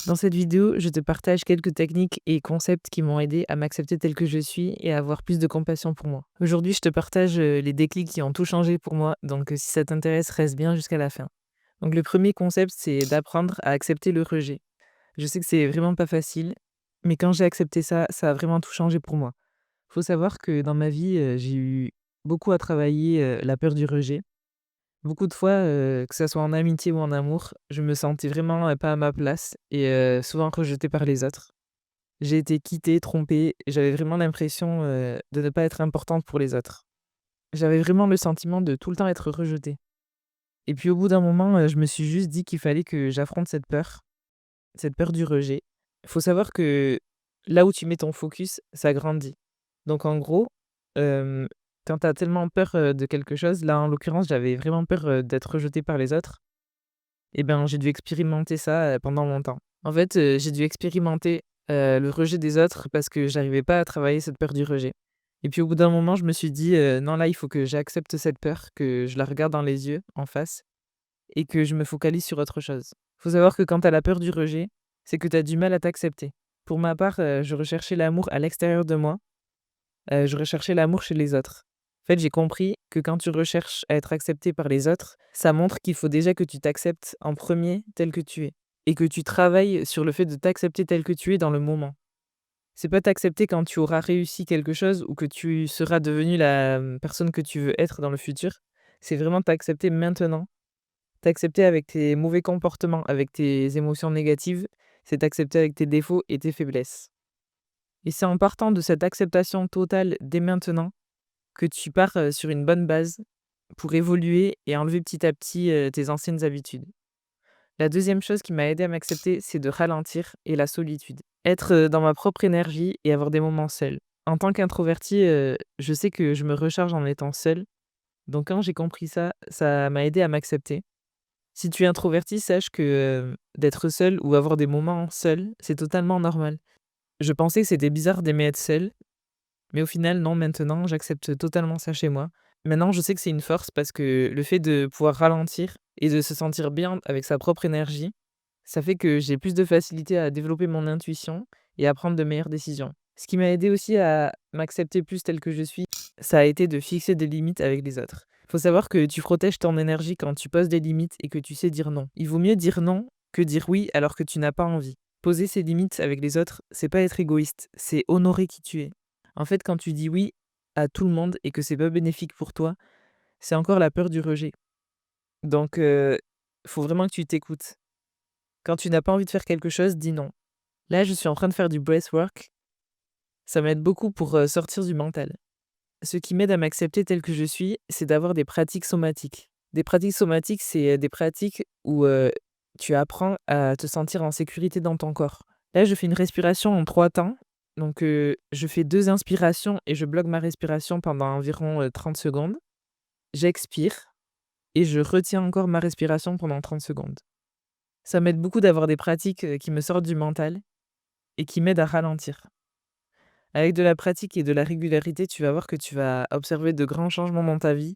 Dans cette vidéo, je te partage quelques techniques et concepts qui m'ont aidé à m'accepter tel que je suis et à avoir plus de compassion pour moi. Aujourd'hui, je te partage les déclics qui ont tout changé pour moi, donc si ça t'intéresse, reste bien jusqu'à la fin. Donc le premier concept, c'est d'apprendre à accepter le rejet. Je sais que c'est vraiment pas facile, mais quand j'ai accepté ça, ça a vraiment tout changé pour moi. Faut savoir que dans ma vie, j'ai eu beaucoup à travailler la peur du rejet. Beaucoup de fois, que ça soit en amitié ou en amour, je me sentais vraiment, pas à ma place et souvent rejetée par les autres. J'ai été quittée, trompée et j'avais vraiment l'impression, de ne pas être importante pour les autres. J'avais vraiment le sentiment de tout le temps être rejetée et puis au bout d'un moment, je me suis juste dit qu'il fallait que j'affronte cette peur du rejet. Il faut savoir que là où tu mets ton focus, ça grandit. Donc en gros, hem, quand tu as tellement peur, de quelque chose, là en l'occurrence, j'avais vraiment peur, d'être rejetée par les autres. Et ben, j'ai dû expérimenter ça, pendant longtemps. En fait, j'ai dû expérimenter, le rejet des autres parce que j'arrivais pas à travailler cette peur du rejet. Et puis au bout d'un moment, je me suis dit: «Non, là, il faut que j'accepte cette peur, que je la regarde dans les yeux, en face et que je me focalise sur autre chose». Faut savoir que quand tu as la peur du rejet, c'est que tu as du mal à t'accepter. Pour ma part, je recherchais l'amour à l'extérieur de moi, je recherchais l'amour chez les autres. En fait, j'ai compris que quand tu recherches à être accepté par les autres, ça montre qu'il faut déjà que tu t'acceptes en premier tel que tu es et que tu travailles sur le fait de t'accepter tel que tu es dans le moment. C'est pas t'accepter quand tu auras réussi quelque chose ou que tu seras devenu la, personne que tu veux être dans le futur. C'est vraiment t'accepter maintenant, t'accepter avec tes mauvais comportements, avec tes émotions négatives, c'est t'accepter avec tes défauts et tes faiblesses. Et c'est en partant de cette acceptation totale dès maintenant que tu pars, sur une bonne base pour évoluer et enlever petit à petit, tes anciennes habitudes. La deuxième chose qui m'a aidé à m'accepter, c'est de ralentir et la solitude. Être, dans ma propre énergie et avoir des moments seuls. En tant qu'introvertie, je sais que je me recharge en étant seule, donc quand j'ai compris ça, ça m'a aidé à m'accepter. Si tu es introverti, sache que, d'être seul ou avoir des moments seuls, c'est totalement normal. Je pensais que c'était bizarre d'aimer être seule. Mais au final, non, maintenant, j'accepte totalement ça chez moi. Maintenant, je sais que c'est une force parce que le fait de pouvoir ralentir et de se sentir bien avec sa propre énergie, ça fait que j'ai plus de facilité à développer mon intuition et à prendre de meilleures décisions. Ce qui m'a aidé aussi à m'accepter plus tel que je suis, ça a été de fixer des limites avec les autres. Faut savoir que tu protèges ton énergie quand tu poses des limites et que tu sais dire non. Il vaut mieux dire non que dire oui alors que tu n'as pas envie. Poser ses limites avec les autres, c'est pas être égoïste, c'est honorer qui tu es. En fait, quand tu dis oui à tout le monde et que c'est pas bénéfique pour toi, c'est encore la peur du rejet. Donc, faut vraiment que tu t'écoutes. Quand tu n'as pas envie de faire quelque chose, dis non. Là, je suis en train de faire du breathwork. Ça m'aide beaucoup pour, sortir du mental. Ce qui m'aide à m'accepter tel que je suis, c'est d'avoir des pratiques somatiques. Des pratiques somatiques, c'est, des pratiques où, tu apprends à te sentir en sécurité dans ton corps. Là, je fais une respiration en 3 temps. Donc, je fais 2 inspirations et je bloque ma respiration pendant environ, 30 secondes. J'expire et je retiens encore ma respiration pendant 30 secondes. Ça m'aide beaucoup d'avoir des pratiques, qui me sortent du mental et qui m'aident à ralentir. Avec de la pratique et de la régularité, tu vas voir que tu vas observer de grands changements dans ta vie.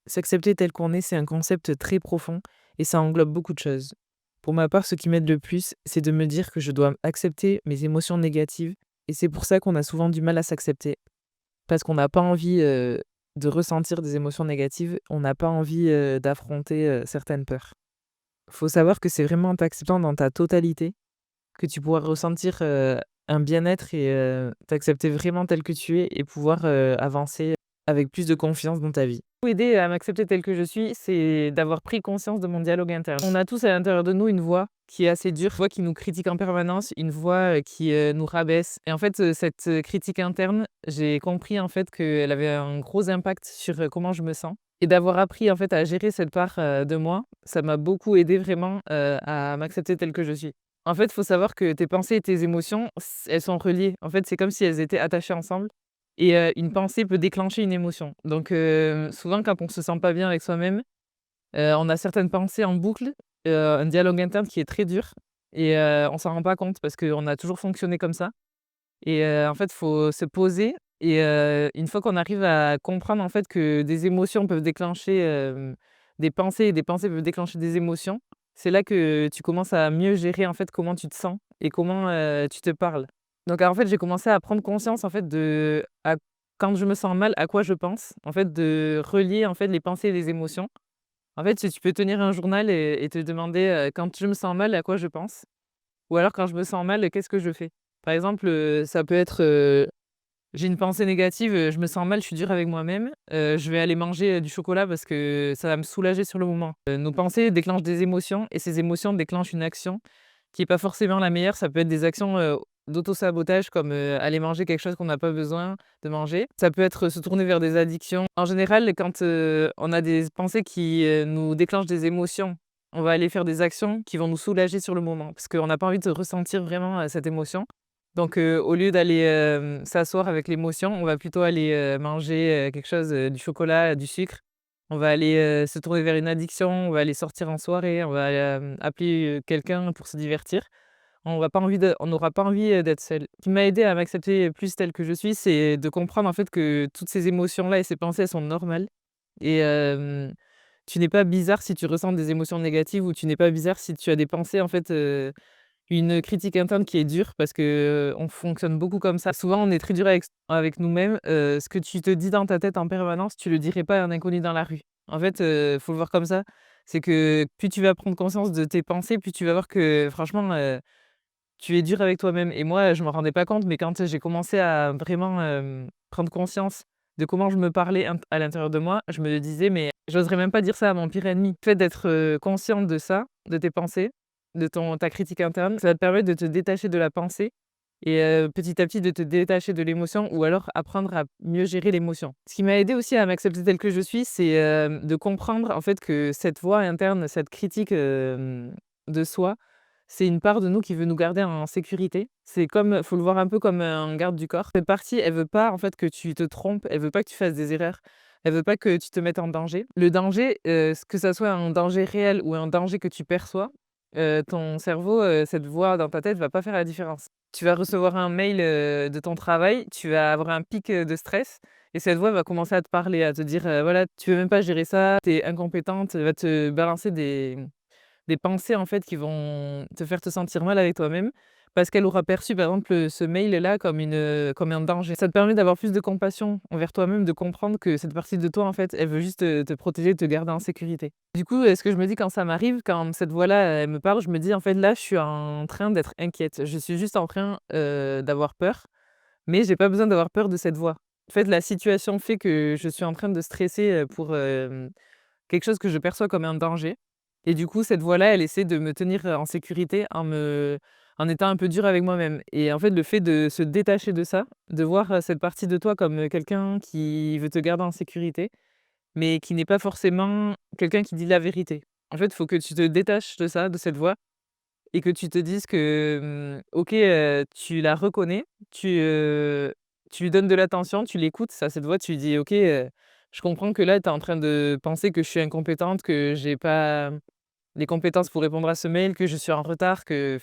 S'accepter tel qu'on est, c'est un concept très profond et ça englobe beaucoup de choses. Pour ma part, ce qui m'aide le plus, c'est de me dire que je dois accepter mes émotions négatives et c'est pour ça qu'on a souvent du mal à s'accepter. Parce qu'on n'a pas envie, de ressentir des émotions négatives, on n'a pas envie, d'affronter, certaines peurs. Faut savoir que c'est vraiment en t'acceptant dans ta totalité que tu pourras ressentir, un bien-être et t'accepter vraiment tel que tu es et pouvoir, avancer avec plus de confiance dans ta vie. Pour aider à m'accepter tel que je suis, c'est d'avoir pris conscience de mon dialogue interne. On a tous à l'intérieur de nous une voix qui est assez dure, une voix qui nous critique en permanence, une voix, qui, nous rabaisse et en fait, cette, critique interne, j'ai compris en fait qu'elle avait un gros impact sur, comment je me sens et d'avoir appris en fait à gérer cette part, de moi, ça m'a beaucoup aidé vraiment, à m'accepter tel que je suis. En fait, il faut savoir que tes pensées et tes émotions, elles sont reliées. En fait, c'est comme si elles étaient attachées ensemble et une pensée peut déclencher une émotion. Donc souvent quand on se sent pas bien avec soi-même, on a certaines pensées en boucle, un dialogue interne qui est très dur et on s'en rend pas compte parce qu'on a toujours fonctionné comme ça et en fait, il faut se poser et une fois qu'on arrive à comprendre, en fait, que des émotions peuvent déclencher, des pensées et des pensées peuvent déclencher des émotions, c'est là que tu commences à mieux gérer, en fait, comment tu te sens et comment, tu te parles. Donc en fait, j'ai commencé à prendre conscience, en fait, quand je me sens mal, à quoi je pense. En fait, de relier, en fait, les pensées et les émotions. En fait, si tu peux tenir un journal et te demander, quand je me sens mal, à quoi je pense? Ou alors quand je me sens mal, qu'est-ce que je fais? Par exemple, ça peut être, j'ai une pensée négative, je me sens mal, je suis dur avec moi-même, je vais aller manger, du chocolat parce que ça va me soulager sur le moment. Nos pensées déclenchent des émotions et ces émotions déclenchent une action qui est pas forcément la meilleure. Ça peut être des actions, d'auto-sabotage comme, aller manger quelque chose qu'on n'a pas besoin de manger. Ça peut être se tourner vers des addictions. En général, quand, on a des pensées qui, nous déclenchent des émotions, on va aller faire des actions qui vont nous soulager sur le moment parce qu'on n'a pas envie de ressentir vraiment, cette émotion. Donc, au lieu d'aller, s'asseoir avec l'émotion, on va plutôt aller, manger, quelque chose, du chocolat, du sucre. On va aller, se tourner vers une addiction, on va aller sortir en soirée, on va, appeler, quelqu'un pour se divertir. On n'aura pas envie, d'être seul. Ce qui m'a aidé à m'accepter plus telle que je suis, c'est de comprendre, en fait, que toutes ces émotions-là et ces pensées, elles sont normales et tu n'es pas bizarre si tu ressens des émotions négatives ou tu n'es pas bizarre si tu as des pensées, en fait, une critique interne qui est dure parce que, on fonctionne beaucoup comme ça. Souvent, on est très dur avec nous-mêmes. Ce que tu te dis dans ta tête en permanence, tu le dirais pas à un inconnu dans la rue. En fait, faut le voir comme ça. C'est que plus tu vas prendre conscience de tes pensées, plus tu vas voir que franchement, tu es dur avec toi-même et moi, je m'en rendais pas compte, mais quand j'ai commencé à vraiment, prendre conscience de comment je me parlais à l'intérieur de moi, je me disais: «Mais j'oserais même pas dire ça à mon pire ennemi». Le fait d'être, consciente de ça, de tes pensées, de ta critique interne, ça va te permettre de te détacher de la pensée et petit à petit de te détacher de l'émotion ou alors apprendre à mieux gérer l'émotion. Ce qui m'a aidé aussi à m'accepter telle que je suis, c'est, de comprendre en fait que cette voix interne, cette critique, de soi, c'est une part de nous qui veut nous garder en sécurité. C'est comme faut le voir un peu comme un garde du corps. Cette partie, elle veut pas en fait que tu te trompes, elle veut pas que tu fasses des erreurs, elle veut pas que tu te mettes en danger. Le danger, que ça soit un danger réel ou un danger que tu perçois, ton cerveau, cette voix dans ta tête va pas faire la différence. Tu vas recevoir un mail, de ton travail, tu vas avoir un pic, de stress et cette voix va commencer à te parler, à te dire, voilà: «Tu veux même pas gérer ça, tu es incompétente», elle va te balancer des pensées, en fait, qui vont te faire te sentir mal avec toi-même, parce qu'elle aura perçu, par exemple, ce mail-là comme comme un danger. Ça te permet d'avoir plus de compassion envers toi-même, de comprendre que cette partie de toi, en fait, elle veut juste te protéger, te garder en sécurité. Du coup, ce que je me dis quand ça m'arrive, quand cette voix-là, elle me parle, je me dis: «En fait, là, je suis en train d'être inquiète. Je suis juste en train, d'avoir peur, mais j'ai pas besoin d'avoir peur de cette voix». En fait, la situation fait que je suis en train de stresser, pour, quelque chose que je perçois comme un danger et du coup, cette voix-là, elle essaie de me tenir, en sécurité en étant un peu dure avec moi-même et en fait, le fait de se détacher de ça, de voir, cette partie de toi comme, quelqu'un qui veut te garder en sécurité, mais qui n'est pas forcément quelqu'un qui dit la vérité. En fait, il faut que tu te détaches de ça, de cette voix et que tu te dises que, OK, tu la reconnais, tu lui donnes de l'attention, tu l'écoutes, ça, cette voix, tu lui dis: «OK, je comprends que là, tu es en train de penser que je suis incompétente, que j'ai pas les compétences pour répondre à ce mail, que je suis en retard, que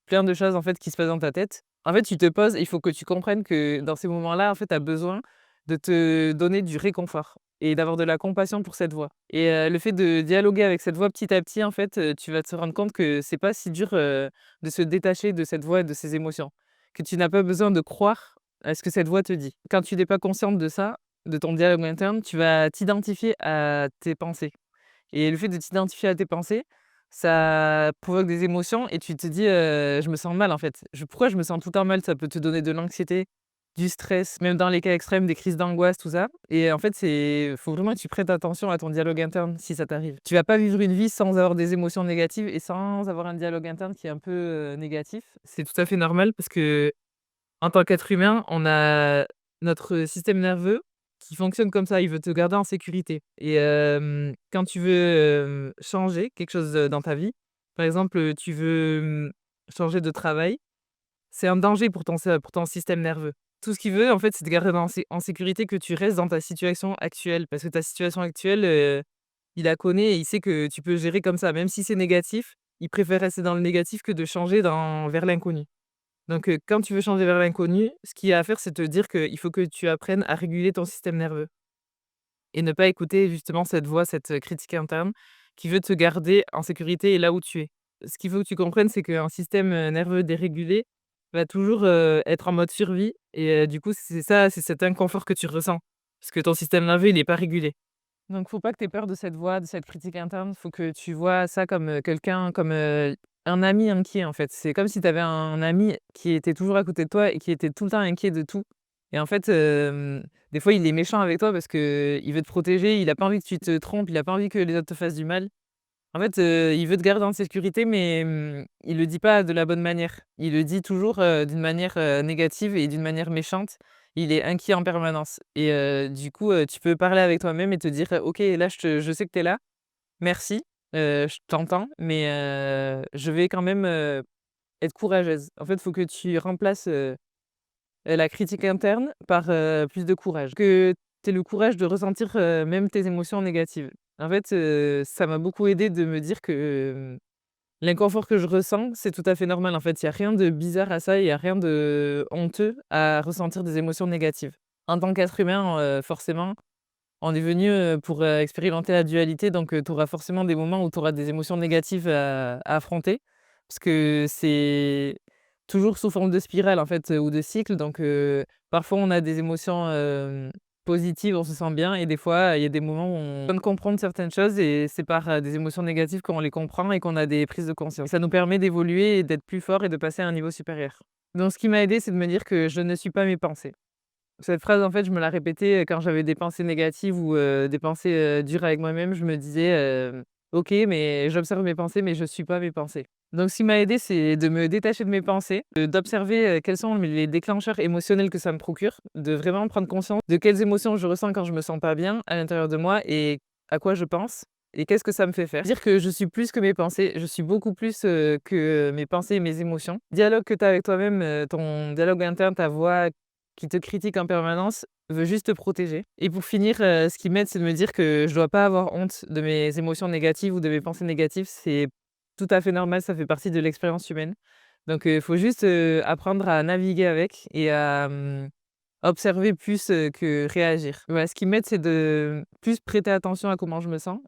plein de choses, en fait, qui se passent dans ta tête. En fait, tu te poses et il faut que tu comprennes que dans ces moments-là, en fait, tu as besoin de te donner du réconfort et d'avoir de la compassion pour cette voix et le fait de dialoguer avec cette voix petit à petit, en fait, tu vas te rendre compte que c'est pas si dur, de se détacher de cette voix et de ses émotions, que tu n'as pas besoin de croire à ce que cette voix te dit. Quand tu n'es pas consciente de ça, de ton dialogue interne, tu vas t'identifier à tes pensées. Et le fait de t'identifier à tes pensées, ça provoque des émotions et tu te dis, «Je me sens mal, en fait. Pourquoi je me sens tout le temps mal?» Ça peut te donner de l'anxiété, du stress, même dans les cas extrêmes, des crises d'angoisse, tout ça et en fait, faut vraiment que tu prêtes attention à ton dialogue interne si ça t'arrive. Tu vas pas vivre une vie sans avoir des émotions négatives et sans avoir un dialogue interne qui est un peu, négatif. C'est tout à fait normal parce que en tant qu'être humain, on a notre système nerveux qui fonctionne comme ça, il veut te garder en sécurité et quand tu veux, changer quelque chose, dans ta vie, par exemple, tu veux, changer de travail, c'est un danger pour ton système nerveux. Tout ce qu'il veut, en fait, c'est te garder en sécurité, que tu restes dans ta situation actuelle parce que ta situation actuelle, il la connaît et il sait que tu peux gérer comme ça. Même si c'est négatif, il préfère rester dans le négatif que de changer vers l'inconnu. Donc, quand tu veux changer vers l'inconnu, ce qu'il y a à faire, c'est te dire qu'il faut que tu apprennes à réguler ton système nerveux et ne pas écouter justement cette voix, cette, critique interne qui veut te garder en sécurité et là où tu es. Ce qu'il faut que tu comprennes, c'est qu'un système, nerveux dérégulé va toujours, être en mode survie et du coup, c'est cet inconfort que tu ressens. Parce que ton système nerveux, il est pas régulé. Donc faut pas que tu aies peur de cette voix, de cette critique interne. Faut que tu vois ça comme, quelqu'un comme, un ami inquiet, en fait. C'est comme si tu avais un ami qui était toujours à côté de toi et qui était tout le temps inquiet de tout et en fait, des fois, il est méchant avec toi parce qu'il veut te protéger, il a pas envie que tu te trompes, il a pas envie que les autres te fassent du mal. En fait, il veut te garder en sécurité mais, il le dit pas de la bonne manière. Il le dit toujours, d'une manière, négative et d'une manière méchante. Il est inquiet en permanence et du coup, tu peux parler avec toi-même et te dire: «OK, là, je sais que tu es là, merci, je t'entends, mais je vais quand même, être courageuse». En fait, il faut que tu remplaces, la critique interne par, plus de courage. Que tu aies le courage de ressentir, même tes émotions négatives. En fait, ça m'a beaucoup aidé de me dire que, l'inconfort que je ressens, c'est tout à fait normal, en fait. Il y a rien de bizarre à ça, il y a rien de honteux à ressentir des émotions négatives. En tant qu'être humain, forcément, on est venu, pour, expérimenter la dualité donc tu auras forcément des moments où tu auras des émotions négatives à affronter. Parce que c'est toujours sous forme de spirale, en fait, ou de cycle donc parfois on a des émotions, positives, on se sent bien et des fois, il y a des moments où on vient de comprendre certaines choses et c'est par, des émotions négatives qu'on les comprend et qu'on a des prises de conscience. Ça nous permet d'évoluer et d'être plus fort et de passer à un niveau supérieur. Donc ce qui m'a aidé, c'est de me dire que je ne suis pas mes pensées. Cette phrase, en fait, je me la répétais, quand j'avais des pensées négatives ou des pensées, dures avec moi-même. Je me disais, «OK, mais j'observe mes pensées, mais je suis pas mes pensées». Donc ce qui m'a aidé, c'est de me détacher de mes pensées, d'observer, quels sont les déclencheurs émotionnels que ça me procure, de vraiment prendre conscience de quelles émotions je ressens quand je me sens pas bien à l'intérieur de moi et à quoi je pense et qu'est-ce que ça me fait faire. Dire que je suis plus que mes pensées, je suis beaucoup plus, que mes pensées et mes émotions. Dialogue que tu as avec toi-même, ton dialogue interne, ta voix qui te critique en permanence, veut juste te protéger. Et pour finir, ce qui m'aide, c'est de me dire que je dois pas avoir honte de mes émotions négatives ou de mes pensées négatives. C'est tout à fait normal, ça fait partie de l'expérience humaine. Donc il faut juste, apprendre à naviguer avec et à, observer plus, que réagir. Voilà, ce qui m'aide, c'est de plus prêter attention à comment je me sens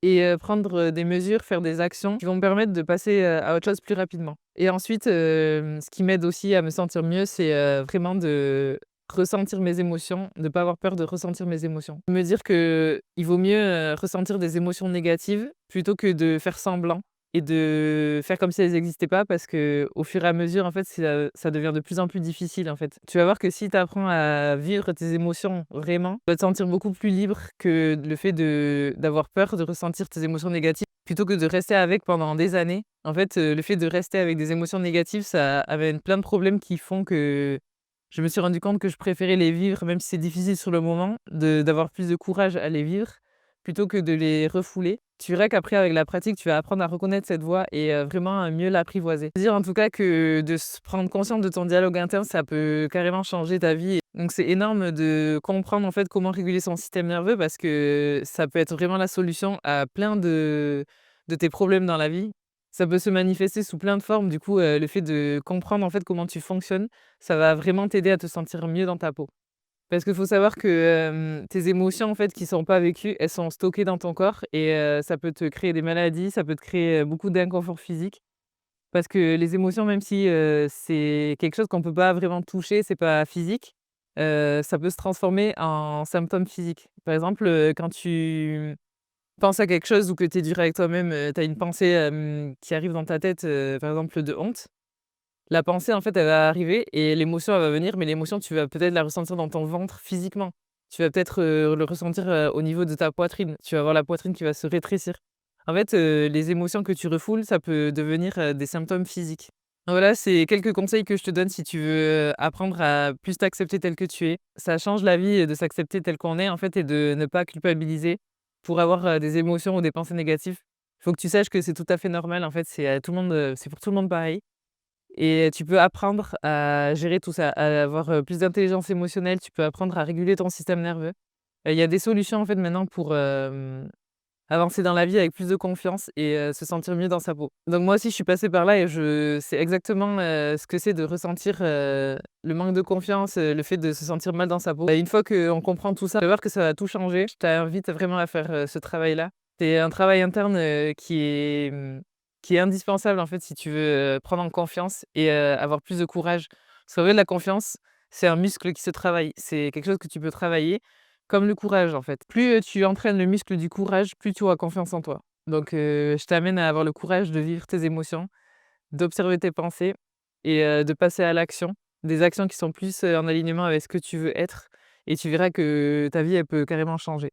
et prendre, des mesures, faire des actions qui vont me permettre de passer, à autre chose plus rapidement. Et ensuite, ce qui m'aide aussi à me sentir mieux, c'est, vraiment de ressentir mes émotions, de pas avoir peur de ressentir mes émotions. Me dire qu'il vaut mieux, ressentir des émotions négatives plutôt que de faire semblant et de faire comme si elles n'existaient pas parce qu'au fur et à mesure, en fait, ça devient de plus en plus difficile, en fait. Tu vas voir que si tu apprends à vivre tes émotions vraiment, tu vas te sentir beaucoup plus libre que le fait d'avoir peur de ressentir tes émotions négatives plutôt que de rester avec pendant des années. En fait, le fait de rester avec des émotions négatives, ça amène plein de problèmes qui font que je me suis rendu compte que je préférais les vivre, même si c'est difficile sur le moment, d'avoir plus de courage à les vivre plutôt que de les refouler. Tu verras qu'après, avec la pratique, tu vas apprendre à reconnaître cette voix et vraiment à mieux l'apprivoiser. Dire en tout cas que de se prendre conscience de ton dialogue interne, ça peut carrément changer ta vie. Donc c'est énorme de comprendre en fait comment réguler son système nerveux parce que ça peut être vraiment la solution à plein de tes problèmes dans la vie. Ça peut se manifester sous plein de formes. Du coup, le fait de comprendre en fait comment tu fonctionnes, ça va vraiment t'aider à te sentir mieux dans ta peau. Parce qu'il faut savoir que, tes émotions, en fait, qui sont pas vécues, elles sont stockées dans ton corps et ça peut te créer des maladies, ça peut te créer, beaucoup d'inconfort physique. Parce que les émotions, même si, c'est quelque chose qu'on peut pas vraiment toucher, c'est pas physique, ça peut se transformer en symptômes physiques. Par exemple, quand tu penses à quelque chose ou que tu es dur avec toi-même, tu as une pensée, qui arrive dans ta tête, par exemple de honte. La pensée, en fait, elle va arriver et l'émotion, elle va venir, mais l'émotion, tu vas peut-être la ressentir dans ton ventre physiquement. Tu vas peut-être, le ressentir, au niveau de ta poitrine. Tu vas avoir la poitrine qui va se rétrécir. En fait, les émotions que tu refoules, ça peut devenir, des symptômes physiques. Voilà, c'est quelques conseils que je te donne si tu veux, apprendre à plus t'accepter tel que tu es. Ça change la vie, de s'accepter tel qu'on est, en fait et de ne pas culpabiliser pour avoir, des émotions ou des pensées négatives. Il faut que tu saches que c'est tout à fait normal, en fait, tout le monde, c'est pour tout le monde pareil. Et tu peux apprendre à gérer tout ça, à avoir, plus d'intelligence émotionnelle, tu peux apprendre à réguler ton système nerveux. Il y a des solutions en fait maintenant pour, avancer dans la vie avec plus de confiance et se sentir mieux dans sa peau. Donc moi aussi je suis passée par là et je sais exactement, ce que c'est de ressentir, le manque de confiance, le fait de se sentir mal dans sa peau. Et une fois qu'on comprend tout ça, tu vas voir que ça va tout changer. Je t'invite vraiment à faire, ce travail-là. C'est un travail interne, qui est indispensable, en fait, si tu veux, prendre en confiance et avoir plus de courage. Parce qu'en vrai, la confiance, c'est un muscle qui se travaille. C'est quelque chose que tu peux travailler comme le courage, en fait. Plus, tu entraînes le muscle du courage, plus tu auras confiance en toi. Donc je t'amène à avoir le courage de vivre tes émotions, d'observer tes pensées et de passer à l'action. Des actions qui sont plus, en alignement avec ce que tu veux être et tu verras que ta vie, elle peut carrément changer.